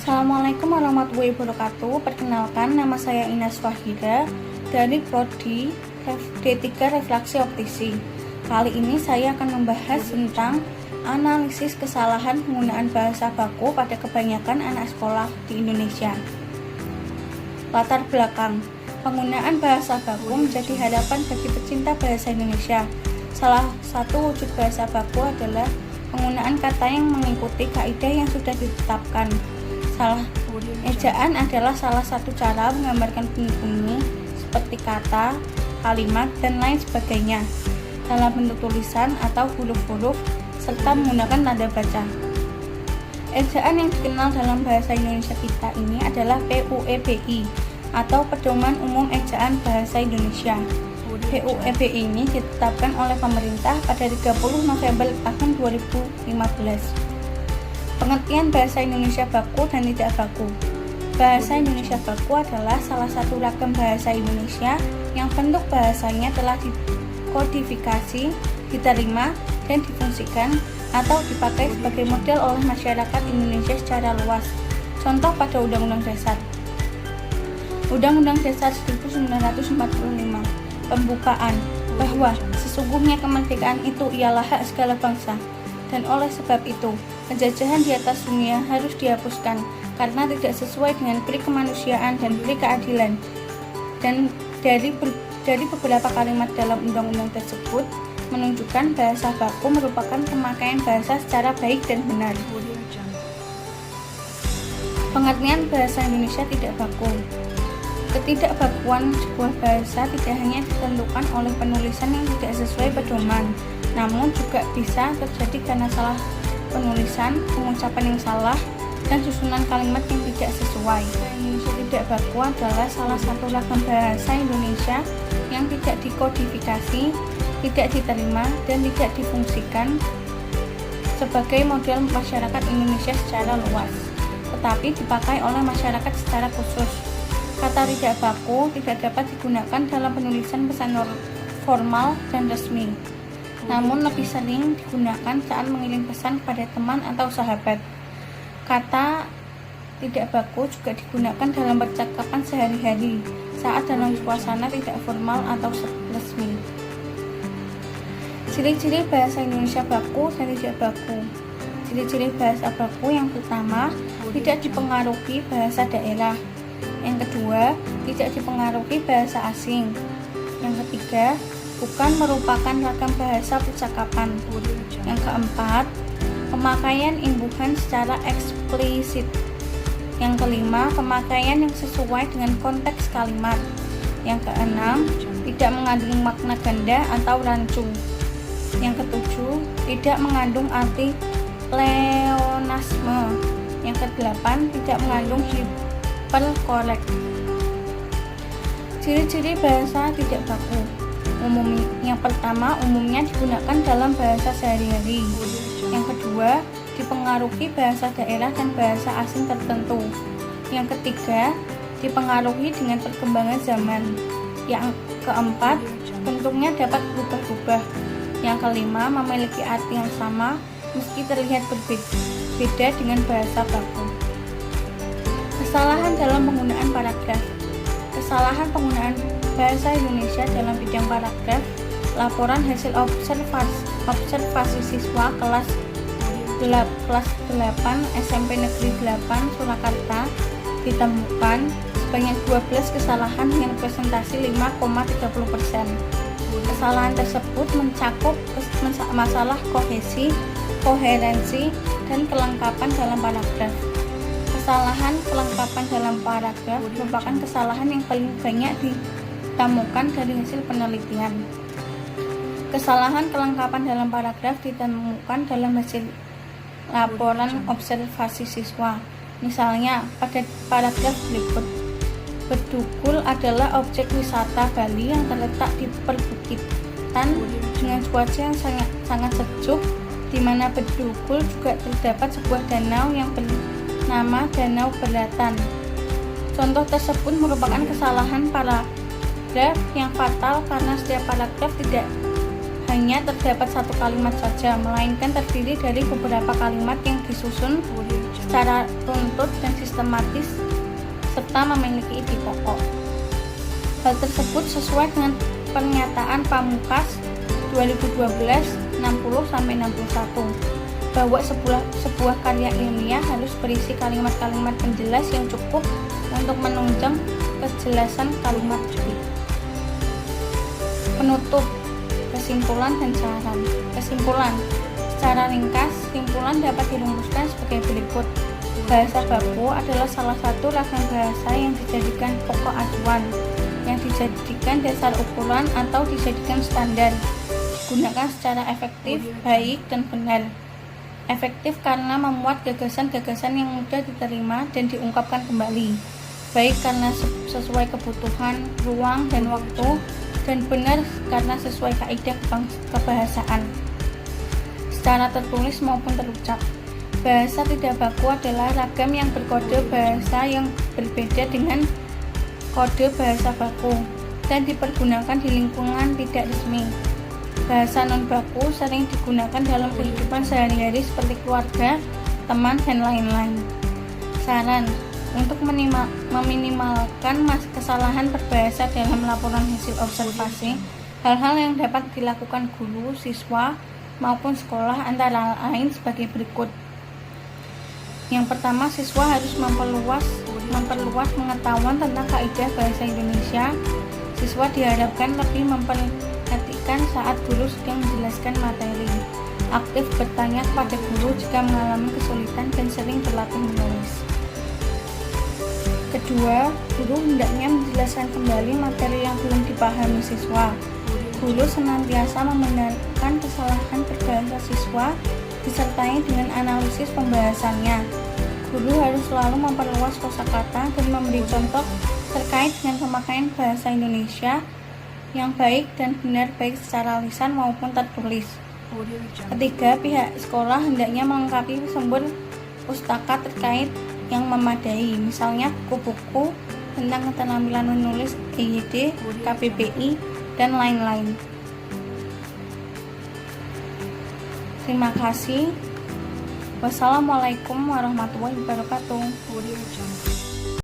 Assalamualaikum warahmatullahi wabarakatuh. Perkenalkan, nama saya Inas Wahida dari Prodi D3 Refraksi Optisi. Kali ini saya akan membahas tentang analisis kesalahan penggunaan bahasa baku pada kebanyakan anak sekolah di Indonesia. Latar belakang penggunaan bahasa baku menjadi harapan bagi pecinta bahasa Indonesia. Salah satu wujud bahasa baku adalah penggunaan kata yang mengikuti kaidah yang sudah ditetapkan. Ejaan adalah salah satu cara menggambarkan bunyi-bunyi seperti kata, kalimat, dan lain sebagainya dalam bentuk tulisan atau huruf-huruf serta menggunakan tanda baca. Ejaan yang dikenal dalam bahasa Indonesia kita ini adalah PUEBI atau Pedoman Umum Ejaan Bahasa Indonesia. PUEBI ini ditetapkan oleh pemerintah pada 30 November tahun 2015. Pengertian bahasa Indonesia baku dan tidak baku. Bahasa Indonesia baku adalah salah satu ragam bahasa Indonesia yang bentuk bahasanya telah dikodifikasi, diterima, dan difungsikan atau dipakai sebagai model oleh masyarakat Indonesia secara luas. Contoh pada Undang-Undang Dasar. Undang-Undang Dasar 1945. Pembukaan bahwa sesungguhnya kemerdekaan itu ialah hak segala bangsa, dan oleh sebab itu penjajahan di atas dunia harus dihapuskan karena tidak sesuai dengan peri kemanusiaan dan peri keadilan. Dan dari beberapa kalimat dalam undang-undang tersebut menunjukkan bahasa baku merupakan pemakaian bahasa secara baik dan benar. Pengertian bahasa Indonesia tidak baku. Ketidakbakuan sebuah bahasa tidak hanya ditentukan oleh penulisan yang tidak sesuai pedoman, namun juga bisa terjadi karena salah penulisan, pengucapan yang salah, dan susunan kalimat yang tidak sesuai. Indonesia tidak baku adalah salah satu ragam bahasa Indonesia yang tidak dikodifikasi, tidak diterima, dan tidak difungsikan sebagai model masyarakat Indonesia secara luas, tetapi dipakai oleh masyarakat secara khusus. Kata tidak baku tidak dapat digunakan dalam penulisan pesan formal dan resmi, namun lebih sering digunakan saat mengirim pesan kepada teman atau sahabat. Kata tidak baku juga digunakan dalam percakapan sehari-hari saat dalam suasana tidak formal atau resmi. Ciri-ciri bahasa Indonesia baku dan tidak baku. Ciri-ciri bahasa baku yang pertama, tidak dipengaruhi bahasa daerah. Yang kedua, tidak dipengaruhi bahasa asing. Yang ketiga, bukan merupakan ragam bahasa percakapan. Yang keempat, pemakaian imbuhan secara eksplisit. Yang kelima, pemakaian yang sesuai dengan konteks kalimat. Yang keenam, tidak mengandung makna ganda atau rancu. Yang ketujuh, tidak mengandung arti pleonasme. Yang kedelapan, tidak mengandung hiperkorek. Ciri-ciri bahasa tidak baku. Yang pertama, umumnya digunakan dalam bahasa sehari-hari. Yang kedua, dipengaruhi bahasa daerah dan bahasa asing tertentu. Yang ketiga, dipengaruhi dengan perkembangan zaman. Yang keempat, bentuknya dapat berubah-ubah. Yang kelima, memiliki arti yang sama meski terlihat berbeda dengan bahasa baku. Kesalahan dalam penggunaan paragraf. Kesalahan penggunaan bahasa Indonesia dalam bidang paragraf. Laporan hasil observasi siswa kelas 8 SMP Negeri 8 Surakarta ditemukan sebanyak 12 kesalahan yang presentasi 5,30%. Kesalahan tersebut mencakup masalah kohesi, koherensi, dan kelengkapan dalam paragraf. Kesalahan kelengkapan dalam paragraf merupakan kesalahan yang paling banyak ditemukan dari hasil penelitian. Kesalahan kelengkapan dalam paragraf ditemukan dalam hasil laporan observasi siswa. Misalnya, pada paragraf berikut, Bedugul adalah objek wisata Bali yang terletak di perbukitan dengan cuaca yang sangat sejuk, di mana Bedugul juga terdapat sebuah danau yang bernama Danau Beratan. Contoh tersebut merupakan kesalahan paragraf yang fatal karena setiap paragraf tidak hanya terdapat satu kalimat saja, melainkan terdiri dari beberapa kalimat yang disusun secara runtut dan sistematis, serta memiliki ide pokok. Hal tersebut sesuai dengan pernyataan Pamungkas 2012-60-61 bahwa sebuah karya ilmiah harus berisi kalimat-kalimat penjelas yang cukup untuk menunjang kejelasan kalimat tersebut. Penutup, kesimpulan dan saran. Kesimpulan, secara ringkas, simpulan dapat dirumuskan sebagai berikut. Bahasa baku adalah salah satu ragam bahasa yang dijadikan pokok acuan, yang dijadikan dasar ukuran atau dijadikan standar, digunakan secara efektif, baik, dan benar. Efektif karena memuat gagasan-gagasan yang mudah diterima dan diungkapkan kembali, baik karena sesuai kebutuhan, ruang, dan waktu, dan benar karena sesuai kaidah kebahasaan, secara tertulis maupun terucap. Bahasa tidak baku adalah ragam yang berkode bahasa yang berbeda dengan kode bahasa baku dan dipergunakan di lingkungan tidak resmi. Bahasa non-baku sering digunakan dalam kehidupan sehari-hari seperti keluarga, teman, dan lain-lain. Saran, untuk meminimalkan kesalahan berbahasa dalam laporan hasil observasi, hal-hal yang dapat dilakukan guru, siswa, maupun sekolah antara lain sebagai berikut. Yang pertama, siswa harus memperluas pengetahuan tentang kaidah bahasa Indonesia. Siswa diharapkan lebih memperhatikan saat guru sedang menjelaskan materi, aktif bertanya kepada guru jika mengalami kesulitan, dan sering berlatih menulis. Kedua, guru hendaknya menjelaskan kembali materi yang belum dipahami siswa. Guru senantiasa membenarkan kesalahan berbahasa siswa disertai dengan analisis pembahasannya. Guru harus selalu memperluas kosakata dan memberi contoh terkait dengan pemakaian bahasa Indonesia yang baik dan benar, baik secara lisan maupun tertulis. Ketiga, pihak sekolah hendaknya melengkapi sumber pustaka terkait yang memadai, misalnya buku-buku tentang keterampilan menulis EYD, KBBI, dan lain-lain. Terima kasih. Wassalamualaikum warahmatullahi wabarakatuh.